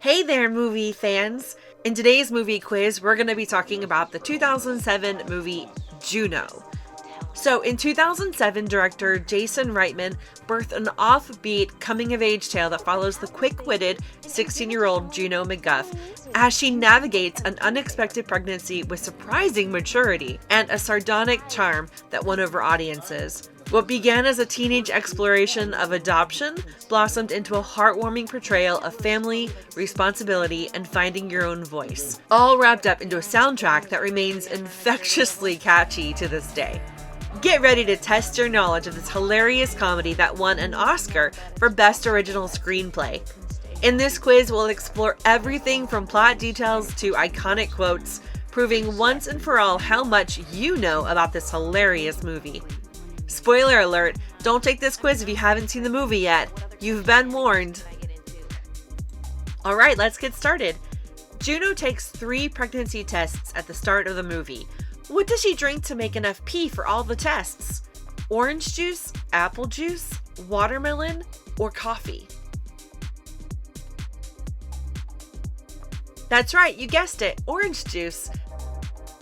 Hey there, movie fans! In today's movie quiz, we're going to be talking about the 2007 movie Juno. So, in 2007, director Jason Reitman birthed an offbeat coming-of-age tale that follows the quick-witted 16-year-old Juno MacGuff as she navigates an unexpected pregnancy with surprising maturity and a sardonic charm that won over audiences. What began as a teenage exploration of adoption blossomed into a heartwarming portrayal of family, responsibility, and finding your own voice, all wrapped up into a soundtrack that remains infectiously catchy to this day. Get ready to test your knowledge of this hilarious comedy that won an Oscar for Best Original Screenplay. In this quiz, we'll explore everything from plot details to iconic quotes, proving once and for all how much you know about this hilarious movie. Spoiler alert, don't take this quiz if you haven't seen the movie yet. You've been warned. Alright, let's get started. Juno takes 3 pregnancy tests at the start of the movie. What does she drink to make enough pee for all the tests? Orange juice, apple juice, watermelon, or coffee? That's right, you guessed it, orange juice.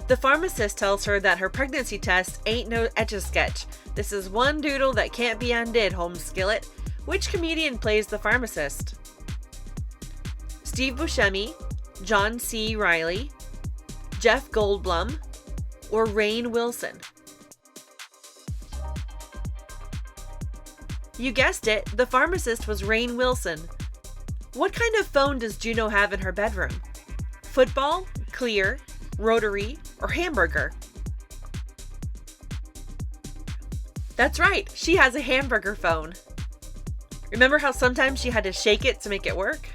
The pharmacist tells her that her pregnancy test ain't no etch-a-sketch. This is one doodle that can't be undid, Holmes Skillet. Which comedian plays the pharmacist? Steve Buscemi, John C. Reilly, Jeff Goldblum, or Rainn Wilson? You guessed it, the pharmacist was Rainn Wilson. What kind of phone does Juno have in her bedroom? Football, clear, rotary, or hamburger? That's right, she has a hamburger phone. Remember how sometimes she had to shake it to make it work?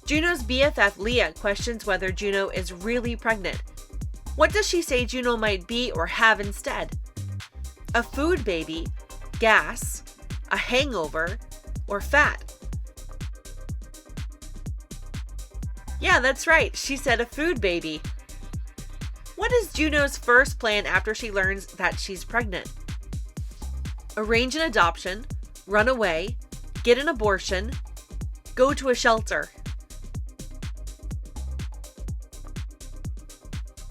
Juno's BFF Leah questions whether Juno is really pregnant. What does she say Juno might be or have instead? A food baby, gas, a hangover, or fat? Yeah, that's right, she said a food baby. What is Juno's first plan after she learns that she's pregnant? Arrange an adoption, run away, get an abortion, go to a shelter.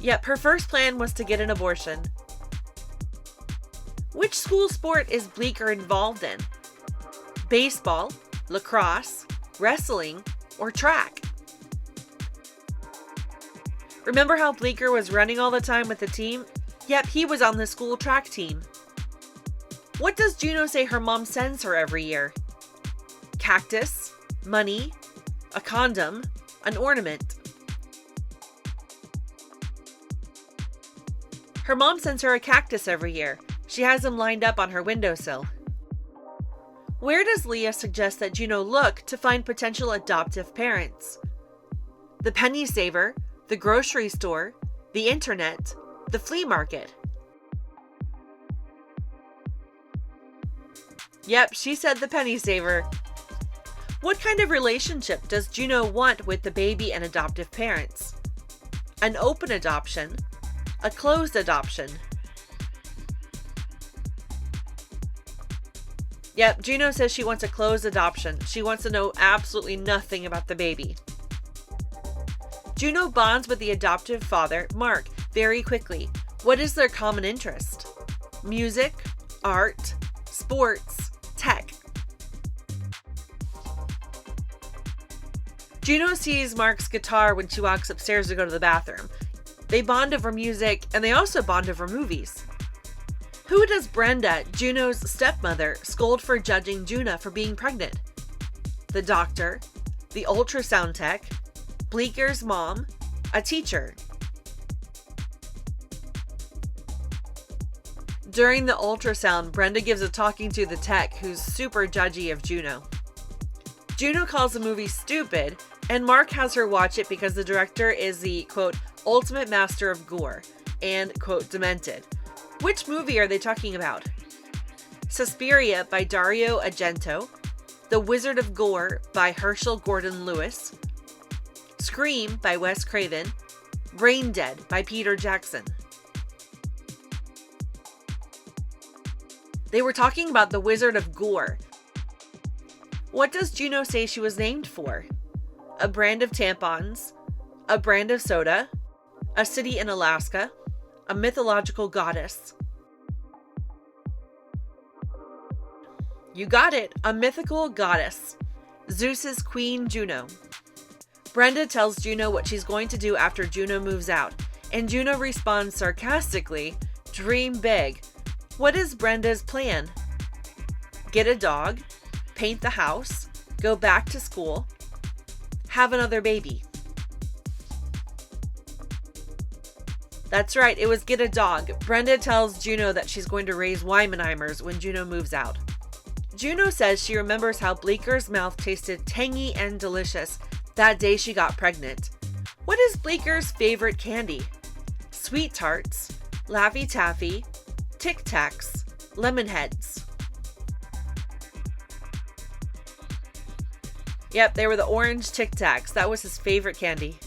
Yep, her first plan was to get an abortion. Which school sport is Bleecker involved in? Baseball, lacrosse, wrestling, or track? Remember how Bleecker was running all the time with the team? Yep, he was on the school track team. What does Juno say her mom sends her every year? Cactus, money, a condom, an ornament. Her mom sends her a cactus every year. She has him lined up on her windowsill. Where does Leah suggest that Juno look to find potential adoptive parents? The penny saver, the grocery store, the internet, the flea market. Yep, she said the penny saver. What kind of relationship does Juno want with the baby and adoptive parents? An open adoption, a closed adoption. Yep, Juno says she wants a closed adoption. She wants to know absolutely nothing about the baby. Juno bonds with the adoptive father, Mark, very quickly. What is their common interest? Music, art, sports, tech. Juno sees Mark's guitar when she walks upstairs to go to the bathroom. They bond over music, and they also bond over movies. Who does Brenda, Juno's stepmother, scold for judging Juno for being pregnant? The doctor, the ultrasound tech, Bleeker's mom, a teacher. During the ultrasound, Brenda gives a talking to the tech who's super judgy of Juno. Juno calls the movie stupid, and Mark has her watch it because the director is the, quote, ultimate master of gore, and, quote, demented. Which movie are they talking about? Suspiria by Dario Argento, The Wizard of Gore by Herschel Gordon Lewis, Scream by Wes Craven, Brain Dead by Peter Jackson. They were talking about The Wizard of Gore. What does Juno say she was named for? A brand of tampons, a brand of soda, a city in Alaska, a mythological goddess. You got it, a mythical goddess. Zeus's queen Juno. Brenda tells Juno what she's going to do after Juno moves out, and Juno responds sarcastically, "Dream big." What is Brenda's plan? Get a dog, paint the house, go back to school, have another baby. That's right, it was get a dog. Brenda tells Juno that she's going to raise Weimenheimers when Juno moves out. Juno says she remembers how Bleeker's mouth tasted tangy and delicious that day she got pregnant. What is Bleeker's favorite candy? Sweet Tarts, Laffy Taffy, Tic Tacs, Lemonheads. Yep, they were the orange Tic Tacs. That was his favorite candy.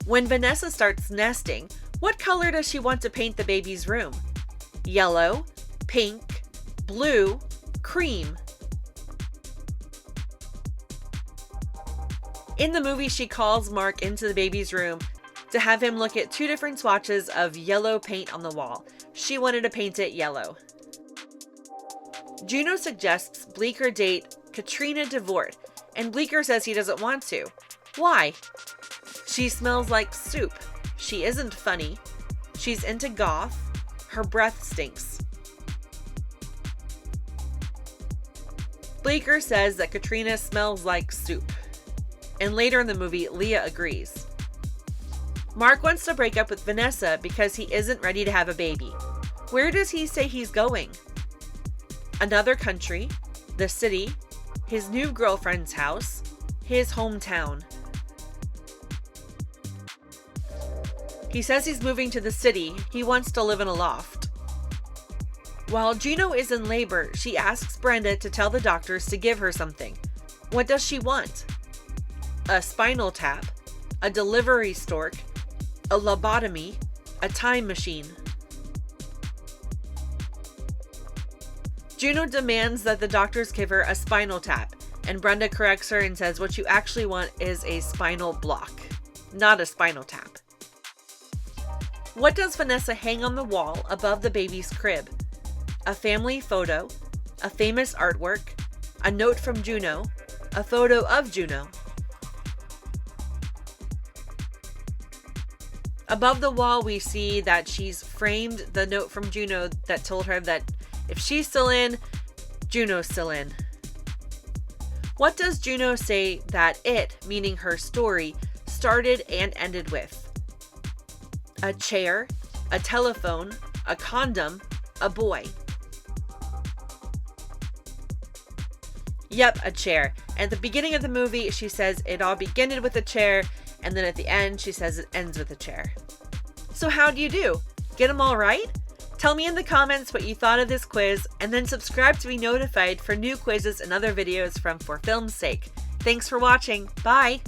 When Vanessa starts nesting, what color does she want to paint the baby's room? Yellow, pink, blue, cream. In the movie, she calls Mark into the baby's room to have him look at 2 different swatches of yellow paint on the wall. She wanted to paint it yellow. Juno suggests Bleeker date Katrina DeVort, and Bleeker says he doesn't want to. Why? She smells like soup. She isn't funny. She's into goth. Her breath stinks. Bleeker says that Katrina smells like soup. And later in the movie, Leah agrees. Mark wants to break up with Vanessa because he isn't ready to have a baby. Where does he say he's going? Another country, the city, his new girlfriend's house, his hometown. He says he's moving to the city. He wants to live in a loft. While Juno is in labor, she asks Brenda to tell the doctors to give her something. What does she want? A spinal tap, a delivery stork, a lobotomy, a time machine. Juno demands that the doctors give her a spinal tap, and Brenda corrects her and says what you actually want is a spinal block, not a spinal tap. What does Vanessa hang on the wall above the baby's crib? A family photo, a famous artwork, a note from Juno, a photo of Juno. Above the wall, we see that she's framed the note from Juno that told her that if she's still in, Juno's still in. What does Juno say that it, meaning her story, started and ended with? A chair, a telephone, a condom, a boy. Yep, a chair. At the beginning of the movie, she says it all began with a chair, and then at the end, she says it ends with a chair. So how'd you do? Get them all right? Tell me in the comments what you thought of this quiz, and then subscribe to be notified for new quizzes and other videos from For Film's Sake. Thanks for watching. Bye!